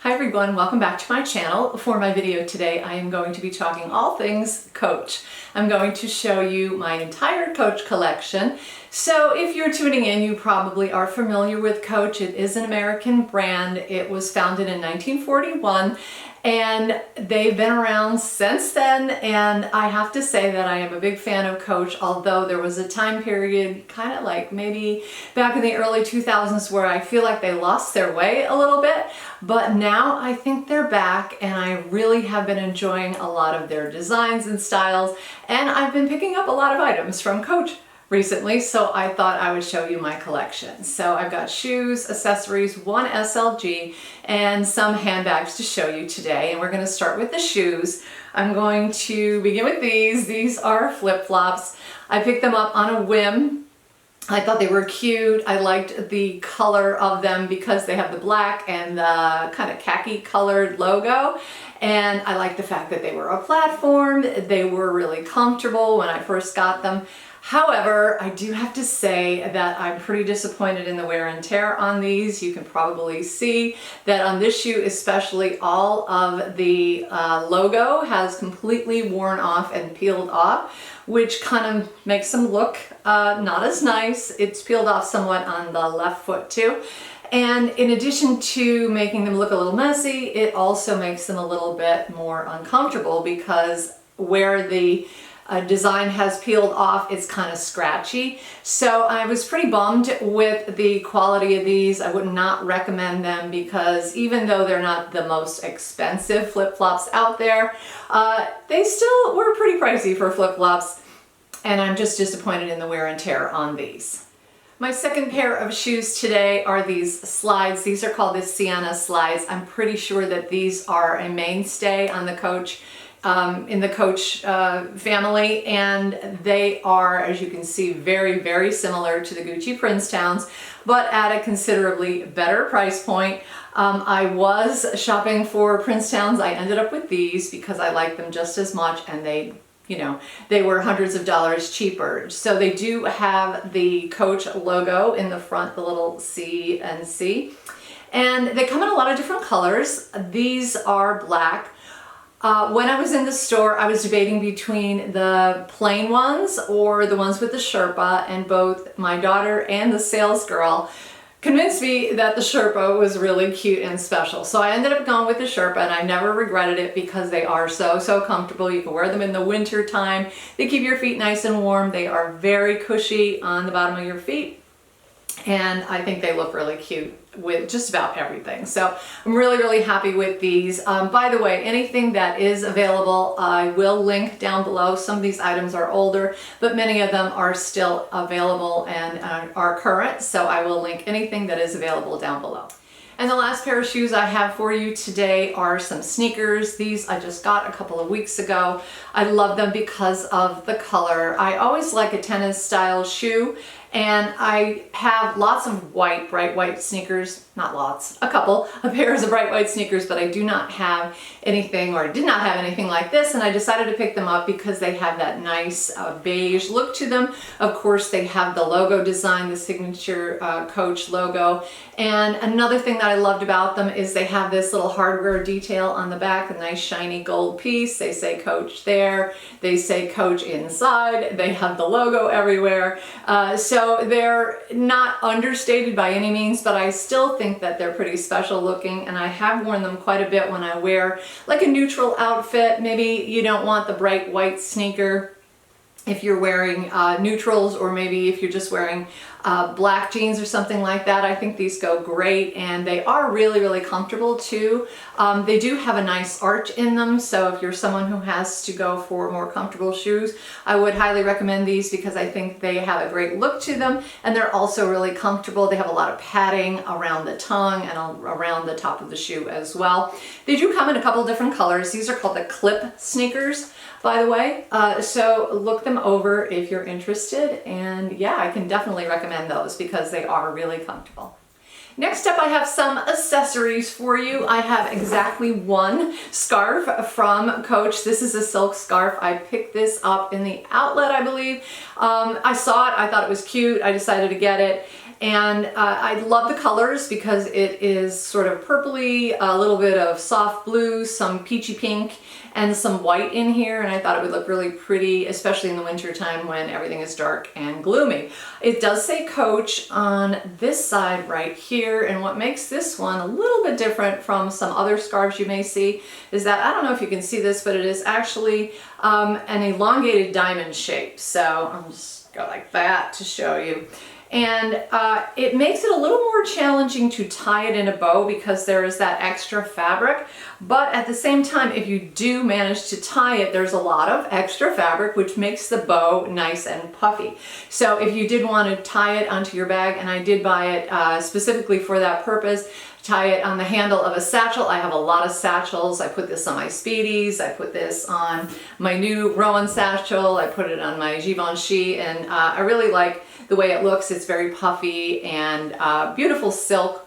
Hi everyone, welcome back to my channel. For my video today, I am going to be talking all things Coach. I'm going to show you my entire Coach collection. So if you're tuning in, you probably are familiar with Coach. It is an American brand. It was founded in 1941 and they've been around since then, and I have to say that I am a big fan of Coach, although there was a time period kind of like maybe back in the early 2000s where I feel like they lost their way a little bit, but now I think they're back and I really have been enjoying a lot of their designs and styles, and I've been picking up a lot of items from Coach recently, so I thought I would show you my collection. So I've got shoes, accessories, one SLG, and some handbags to show you today. And we're going to start with the shoes. I'm going to begin with these. These are flip-flops. I picked them up on a whim. I thought they were cute. I liked the color of them because they have the black and the kind of khaki colored logo. And I like the fact that they were a platform. They were really comfortable when I first got them. However, I do have to say that I'm pretty disappointed in the wear and tear on these. You can probably see that on this shoe especially, all of the logo has completely worn off and peeled off, which kind of makes them look not as nice. It's peeled off somewhat on the left foot too. And in addition to making them look a little messy, it also makes them a little bit more uncomfortable because where the design has peeled off, it's kind of scratchy. So I was pretty bummed with the quality of these. I would not recommend them because even though they're not the most expensive flip-flops out there, they still were pretty pricey for flip-flops, and I'm just disappointed in the wear and tear on these. My second pair of shoes today are these slides. These are called the Sienna slides. I'm pretty sure that these are a mainstay on the Coach in the Coach family, and they are, as you can see, very, very similar to the Gucci Princetowns, but at a considerably better price point. I was shopping for Princetowns. I ended up with these because I like them just as much, and they were hundreds of dollars cheaper. So they do have the Coach logo in the front, the little C and C, and they come in a lot of different colors. These are black. When I was in the store, I was debating between the plain ones or the ones with the Sherpa, and both my daughter and the sales girl convinced me that the Sherpa was really cute and special. So I ended up going with the Sherpa, and I never regretted it because they are so comfortable. You can wear them in the winter time. They keep your feet nice and warm. They are very cushy on the bottom of your feet, and I think they look really cute with just about everything. So I'm really happy with these. By the way, anything that is available, I will link down below. Some of these items are older, but many of them are still available and are current. So I will link anything that is available down below. And the last pair of shoes I have for you today are some sneakers. These I just got a couple of weeks ago. I love them because of the color. I always like a tennis style shoe, and I have lots of white, bright white sneakers. Not lots, a couple of pairs of bright white sneakers, but I do not have anything, or did not have anything like this, and I decided to pick them up because they have that nice beige look to them. Of course, they have the logo design, the signature Coach logo, and another thing that I loved about them is they have this little hardware detail on the back, a nice shiny gold piece. They say Coach there, they say Coach inside, they have the logo everywhere. So they're not understated by any means, but I still think that they're pretty special looking, and I have worn them quite a bit when I wear like a neutral outfit. Maybe you don't want the bright white sneaker if you're wearing neutrals, or maybe if you're just wearing black jeans or something like that. I think these go great, and they are really comfortable too. They do have a nice arch in them, so if you're someone who has to go for more comfortable shoes, I would highly recommend these because I think they have a great look to them, and they're also really comfortable. They have a lot of padding around the tongue and around the top of the shoe as well. They do come in a couple different colors. These are called the clip sneakers, by the way, so look them over if you're interested, and yeah, I can definitely recommend those because they are really comfortable. Next up, I have some accessories for you. I have exactly one scarf from Coach. This is a silk scarf. I picked this up in the outlet, I believe. I saw it, I thought it was cute, I decided to get it, And I love the colors because it is sort of purpley, a little bit of soft blue, some peachy pink, and some white in here, and I thought it would look really pretty, especially in the winter time when everything is dark and gloomy. It does say Coach on this side right here, and what makes this one a little bit different from some other scarves you may see is that, I don't know if you can see this, but it is actually an elongated diamond shape. So I'll just go like that to show you. And it makes it a little more challenging to tie it in a bow because there is that extra fabric. But at the same time, if you do manage to tie it, there's a lot of extra fabric, which makes the bow nice and puffy. So if you did want to tie it onto your bag, and I did buy it specifically for that purpose, tie it on the handle of a satchel. I have a lot of satchels. I put this on my Speedies. I put this on my new Rowan satchel. I put it on my Givenchy, and I really like the way it looks. It's very puffy and beautiful silk.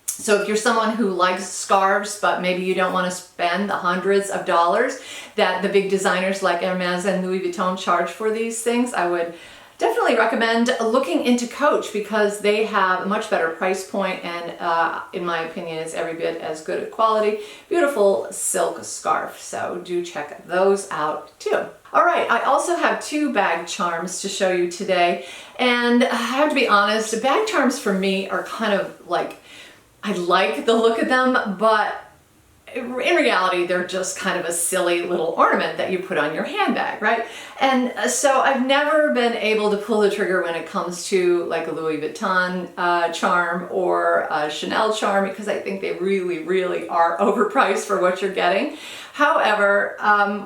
So if you're someone who likes scarves, but maybe you don't want to spend the hundreds of dollars that the big designers like Hermes and Louis Vuitton charge for these things, I would definitely recommend looking into Coach because they have a much better price point, and in my opinion, it's every bit as good a quality. Beautiful silk scarf. So do check those out too. All right, I also have two bag charms to show you today. And I have to be honest, bag charms for me are kind of like, I like the look of them, but in reality, they're just kind of a silly little ornament that you put on your handbag, right? And so I've never been able to pull the trigger when it comes to like a Louis Vuitton charm or a Chanel charm because I think they really, really are overpriced for what you're getting. However,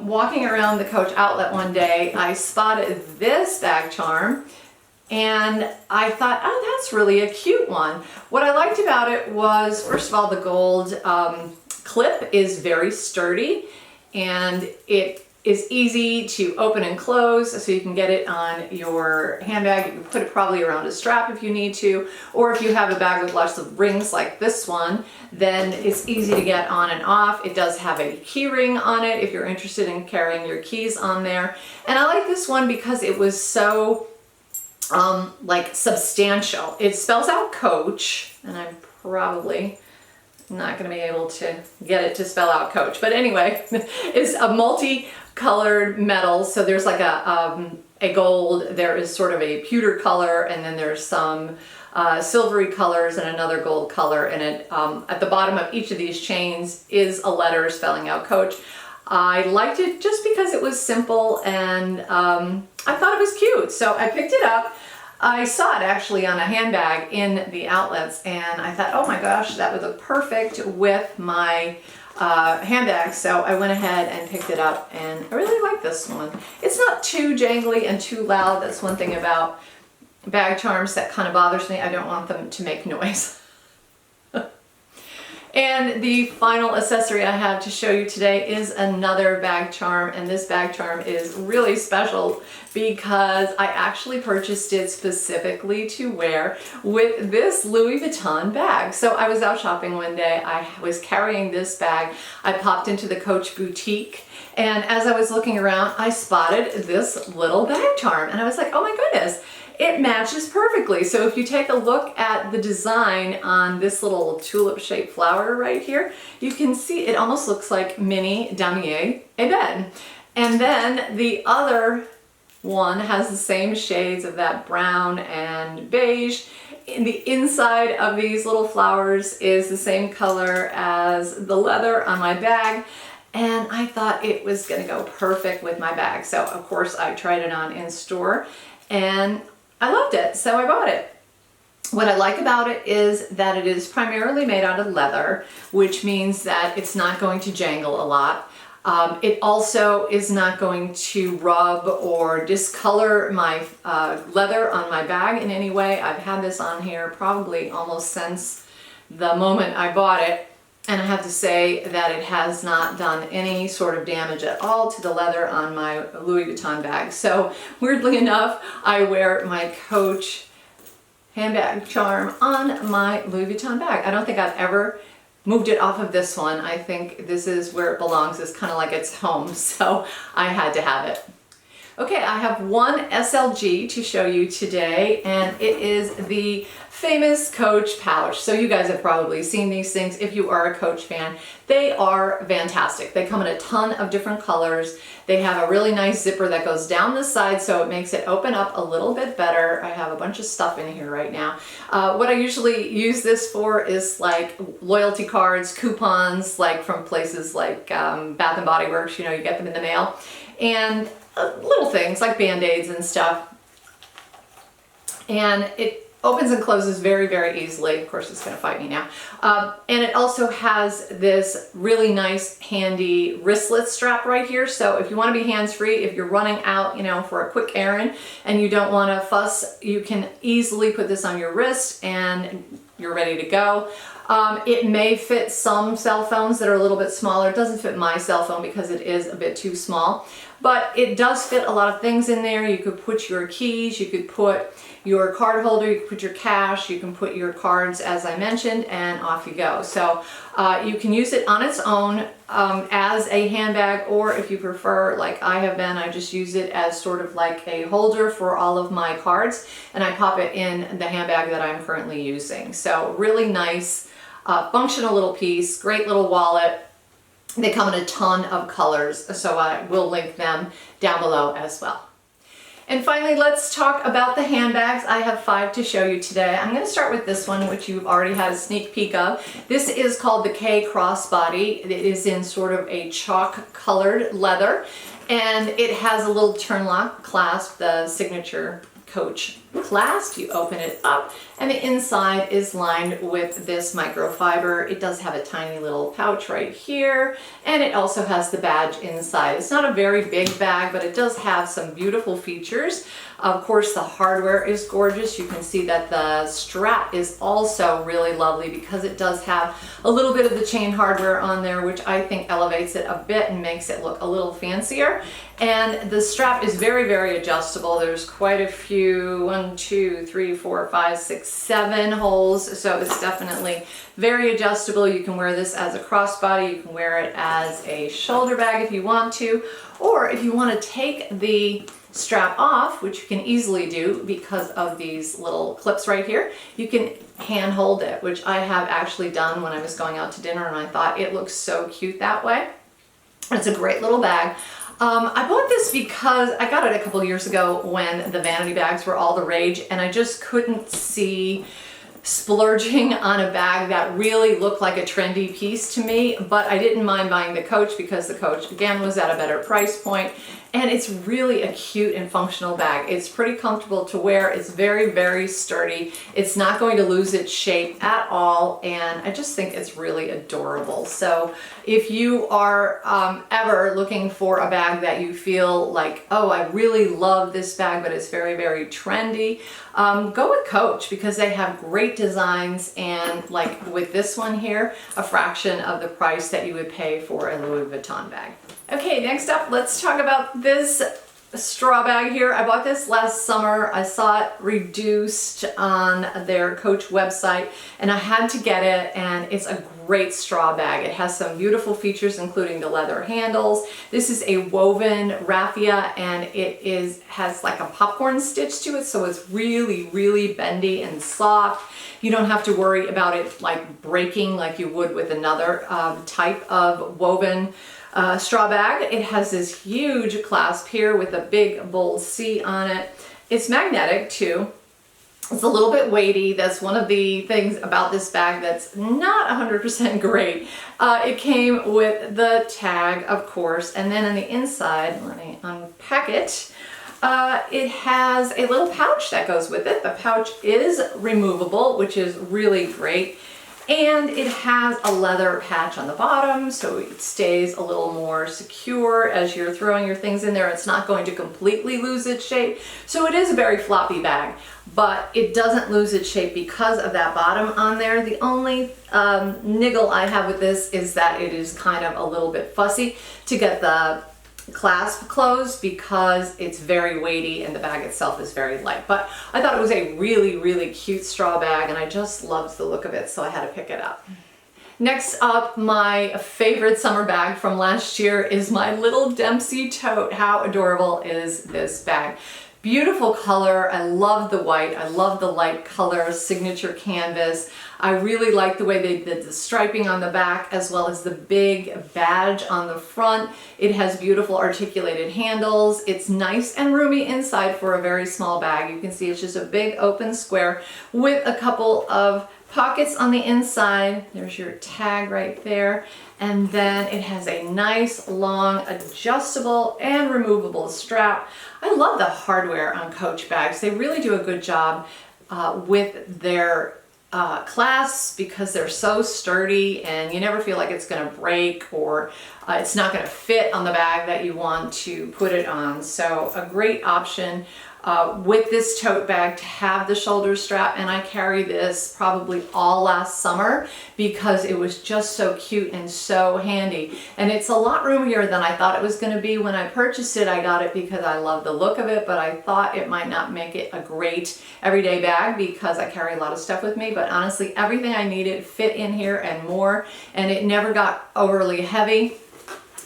walking around the Coach outlet one day, I spotted this bag charm and I thought, oh, that's really a cute one. What I liked about it was, first of all, the gold clip is very sturdy and it is easy to open and close, so you can get it on your handbag. You can put it probably around a strap if you need to, or if you have a bag with lots of rings like this one, then it's easy to get on and off. It does have a key ring on it if you're interested in carrying your keys on there. And I like this one because it was so like substantial. It spells out Coach, and I'm probably not going to be able to get it to spell out Coach, but anyway, it's a multi-colored metal. So there's like a gold, there is sort of a pewter color, and then there's some silvery colors and another gold color, and it at the bottom of each of these chains is a letter spelling out Coach. I liked it just because it was simple, and I thought it was cute, so I picked it up. I saw it actually on a handbag in the outlets, and I thought, oh my gosh, that would look perfect with my handbag. So I went ahead and picked it up, and I really like this one. It's not too jangly and too loud. That's one thing about bag charms that kind of bothers me. I don't want them to make noise. And the final accessory I have to show you today is another bag charm, and this bag charm is really special because I actually purchased it specifically to wear with this Louis Vuitton bag. So I was out shopping one day, I was carrying this bag, I popped into the Coach boutique, and as I was looking around, I spotted this little bag charm, and I was like, oh my goodness, it matches perfectly. So if you take a look at the design on this little tulip-shaped flower right here, you can see it almost looks like mini damier ebene. And then the other one has the same shades of that brown and beige. In the inside of these little flowers is the same color as the leather on my bag. And I thought it was gonna go perfect with my bag. So of course I tried it on in store, and I loved it, so I bought it. What I like about it is that it is primarily made out of leather, which means that it's not going to jangle a lot. It also is not going to rub or discolor my leather on my bag in any way. I've had this on here probably almost since the moment I bought it. And I have to say that it has not done any sort of damage at all to the leather on my Louis Vuitton bag. So weirdly enough, I wear my Coach handbag charm on my Louis Vuitton bag. I don't think I've ever moved it off of this one. I think this is where it belongs. It's kind of like its home, so I had to have it. Okay, I have one SLG to show you today, and it is the famous Coach pouch. So you guys have probably seen these things if you are a Coach fan. They are fantastic. They come in a ton of different colors. They have a really nice zipper that goes down the side, so it makes it open up a little bit better. I have a bunch of stuff in here right now. What I usually use this for is like loyalty cards, coupons, like from places like Bath and Body Works, you know, you get them in the mail, and little things like Band-Aids and stuff. And it opens and closes very, very easily. Of course, it's going to fight me now. And it also has this really nice, handy wristlet strap right here. So if you want to be hands-free, if you're running out, you know, for a quick errand and you don't want to fuss, you can easily put this on your wrist and you're ready to go. It may fit some cell phones that are a little bit smaller. It doesn't fit my cell phone because it is a bit too small, but it does fit a lot of things in there. You could put your keys, you could put your card holder, you can put your cash, you can put your cards, as I mentioned, and off you go. So you can use it on its own as a handbag, or if you prefer, like I have been, I just use it as sort of like a holder for all of my cards, and I pop it in the handbag that I'm currently using. So really nice, functional little piece, great little wallet. They come in a ton of colors, so I will link them down below as well. And finally, let's talk about the handbags. I have 5 to show you today. I'm going to start with this one, which you've already had a sneak peek of. This is called the K Crossbody. It is in sort of a chalk colored leather, and it has a little turn lock clasp, the signature Coach clasp. You open it up and the inside is lined with this microfiber. It does have a tiny little pouch right here, and it also has the badge inside. It's not a very big bag, but it does have some beautiful features. Of course, the hardware is gorgeous. You can see that the strap is also really lovely because it does have a little bit of the chain hardware on there, which I think elevates it a bit and makes it look a little fancier. And the strap is very, very adjustable. There's quite a few, 1, 2, 3, 4, 5, 6, 7 holes. So it's definitely very adjustable. You can wear this as a crossbody. You can wear it as a shoulder bag if you want to, or if you want to take the strap off, which you can easily do because of these little clips right here, you can hand hold it, which I have actually done when I was going out to dinner, and I thought it looks so cute that way. It's a great little bag. I bought this because I got it a couple years ago when the vanity bags were all the rage, and I just couldn't see splurging on a bag that really looked like a trendy piece to me, but I didn't mind buying the Coach because the Coach again was at a better price point, and it's really a cute and functional bag. It's pretty comfortable to wear. It's very, very sturdy. It's not going to lose its shape at all, and I just think it's really adorable. So if you are ever looking for a bag that you feel like, oh, I really love this bag, but it's very, very trendy, go with Coach because they have great designs, and like with this one here, a fraction of the price that you would pay for a Louis Vuitton bag. Okay, next up, let's talk about this straw bag here. I bought this last summer. I saw it reduced on their Coach website, and I had to get it, and it's a great straw bag. It has some beautiful features, including the leather handles. This is a woven raffia, and it has like a popcorn stitch to it, so it's really, really bendy and soft. You don't have to worry about it like breaking like you would with another type of woven straw bag. It has this huge clasp here with a big bold C on it. It's magnetic too. It's a little bit weighty. That's one of the things about this bag that's not 100% great. It came with the tag, of course, and then on the inside, let me unpack it. It has a little pouch that goes with it. The pouch is removable, which is really great. And it has a leather patch on the bottom, so it stays a little more secure as you're throwing your things in there. It's not going to completely lose its shape. So it is a very floppy bag, but it doesn't lose its shape because of that bottom on there. The only niggle I have with this is that it is kind of a little bit fussy to get the clasp closed because it's very weighty and the bag itself is very light. But I thought it was a really, really cute straw bag, and I just loved the look of it, so I had to pick it up. Next up, my favorite summer bag from last year is my little Dempsey tote. How adorable is this bag? Beautiful color. I love the white. I love the light color signature canvas. I really like the way they did the striping on the back as well as the big badge on the front. It has beautiful articulated handles. It's nice and roomy inside for a very small bag. You can see it's just a big open square with a couple of pockets on the inside. There's your tag right there. And then it has a nice long adjustable and removable strap. I love the hardware on Coach bags. They really do a good job with their clasps because they're so sturdy and you never feel like it's going to break or it's not going to fit on the bag that you want to put it on. So a great option with this tote bag to have the shoulder strap, and I carry this probably all last summer because it was just so cute and so handy. And it's a lot roomier than I thought it was going to be. When I purchased it, I got it because I love the look of it, but I thought it might not make it a great everyday bag because I carry a lot of stuff with me. But honestly, everything I needed fit in here and more, and it never got overly heavy.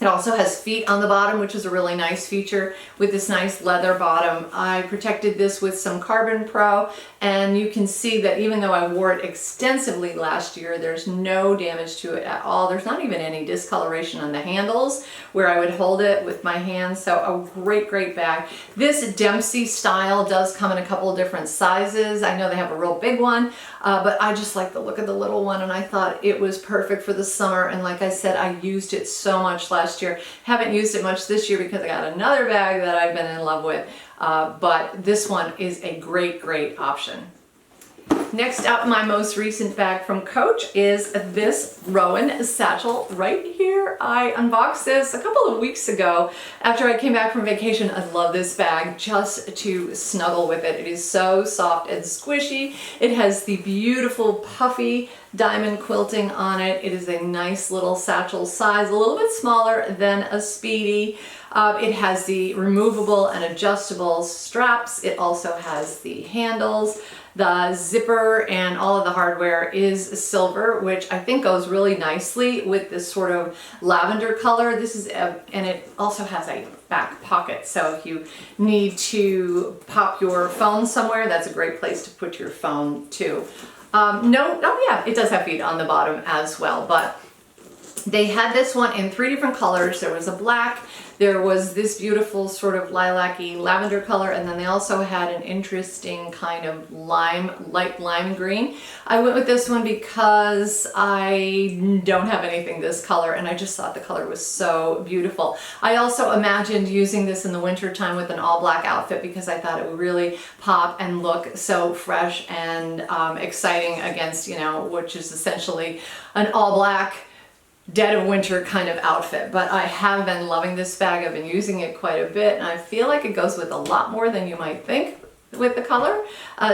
It also has feet on the bottom, which is a really nice feature with this nice leather bottom. I protected this with some Carbon Pro, and you can see that even though I wore it extensively last year, there's no damage to it at all. There's not even any discoloration on the handles where I would hold it with my hands. So a great, great bag. This Dempsey style does come in a couple of different sizes. I know they have a real big one, but I just like the look of the little one, and I thought it was perfect for the summer. And like I said, I used it so much last year. Haven't used it much this year because I got another bag that I've been in love with, but this one is a great, great option. Next up, my most recent bag from Coach is this Rowan satchel right here. I unboxed this a couple of weeks ago after I came back from vacation. I love this bag just to snuggle with it. It is so soft and squishy. It has the beautiful puffy diamond quilting on it. It is a nice little satchel size, a little bit smaller than a Speedy. It has the removable and adjustable straps. It also has the handles. The zipper and all of the hardware is silver, which I think goes really nicely with this sort of lavender color. This is, and it also has a back pocket. So if you need to pop your phone somewhere, that's a great place to put your phone too. It does have feet on the bottom as well, but they had this one in 3 different colors. There was a black, there was this beautiful sort of lilac-y lavender color, and then they also had an interesting kind of light lime green. I went with this one because I don't have anything this color, and I just thought the color was so beautiful. I also imagined using this in the winter time with an all black outfit because I thought it would really pop and look so fresh and exciting against, which is essentially an all black dead of winter kind of outfit. But I have been loving this bag. I've been using it quite a bit, and I feel like it goes with a lot more than you might think with the color.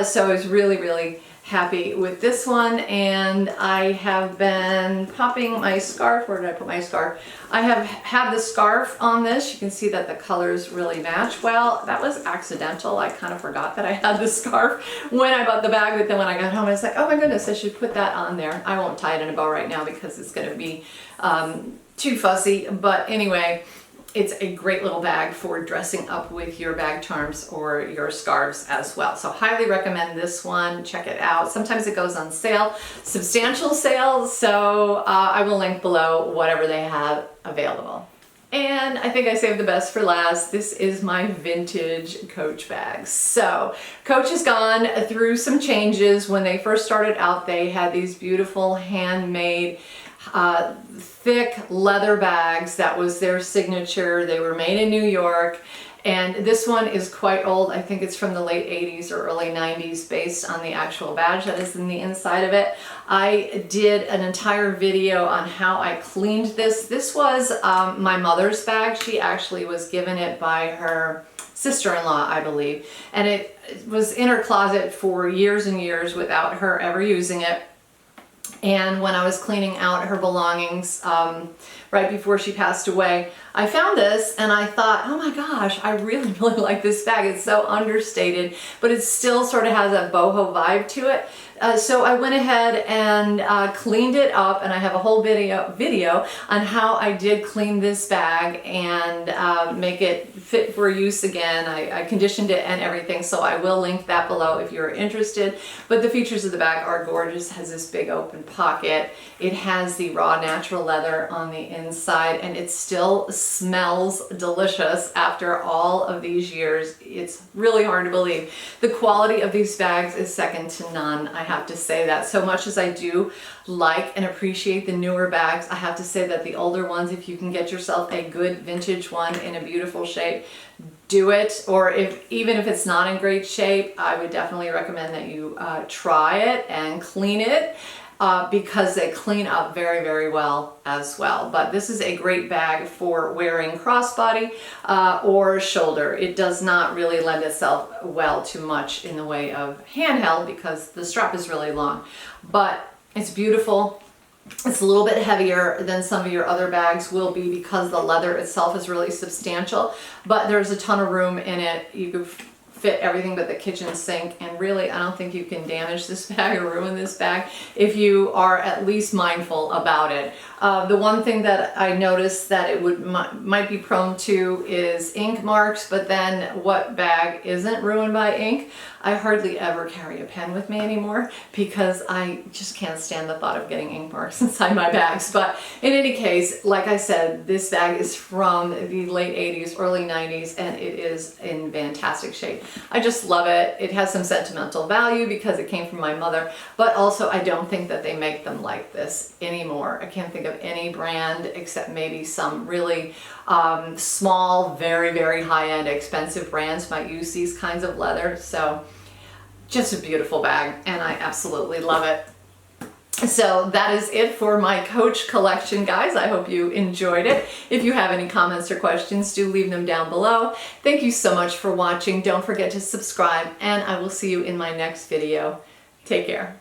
So I was really, really happy with this one, and I have been popping my scarf. Where did I put my scarf? I have had the scarf on this. You can see that the colors really match well. That was accidental. I kind of forgot that I had the scarf when I bought the bag, but then when I got home I was like, oh my goodness, I should put that on there. I won't tie it in a bow right now because it's going to be too fussy, but anyway, it's a great little bag for dressing up with your bag charms or your scarves as well. So highly recommend this one. Check it out. Sometimes it goes on sale, substantial sales. So I will link below whatever they have available. And I think I saved the best for last. This is my vintage Coach bag. So Coach has gone through some changes. When they first started out, they had these beautiful handmade thick leather bags. That was their signature. They were made in New York, and this one is quite old. I think it's from the late 80s or early 90s based on the actual badge that is in the inside of it. I did an entire video on how I cleaned this. This was my mother's bag. She actually was given it by her sister-in-law, I believe, and it was in her closet for years and years without her ever using it. And when I was cleaning out her belongings right before she passed away, I found this and I thought, oh my gosh, I really, really like this bag. It's so understated, but it still sort of has a boho vibe to it. So I went ahead and cleaned it up, and I have a whole video on how I did clean this bag and make it fit for use again. I conditioned it and everything, so I will link that below if you're interested. But the features of the bag are gorgeous. It has this big open pocket. It has the raw natural leather on the inside, and it still smells delicious after all of these years. It's really hard to believe. The quality of these bags is second to none. I have to say that. So much as I do like and appreciate the newer bags, I have to say that the older ones, if you can get yourself a good vintage one in a beautiful shape, do it. Or even if it's not in great shape, I would definitely recommend that you try it and clean it. Because they clean up very, very well as well. But this is a great bag for wearing crossbody or shoulder. It does not really lend itself well to much in the way of handheld because the strap is really long. But it's beautiful. It's a little bit heavier than some of your other bags will be because the leather itself is really substantial. But there's a ton of room in it. You could fit everything but the kitchen sink, and really I don't think you can damage this bag or ruin this bag if you are at least mindful about it. The one thing that I noticed that it might be prone to is ink marks, but then what bag isn't ruined by ink? I hardly ever carry a pen with me anymore because I just can't stand the thought of getting ink marks inside my bags. But in any case, like I said, this bag is from the late 80s, early 90s, and it is in fantastic shape. I just love it. It has some sentimental value because it came from my mother, but also I don't think that they make them like this anymore. I can't think of any brand except maybe some really small, very, very high-end, expensive brands might use these kinds of leather. So just a beautiful bag, and I absolutely love it. So that is it for my Coach collection, guys. I hope you enjoyed it. If you have any comments or questions, do leave them down below. Thank you so much for watching. Don't forget to subscribe, and I will see you in my next video. Take care.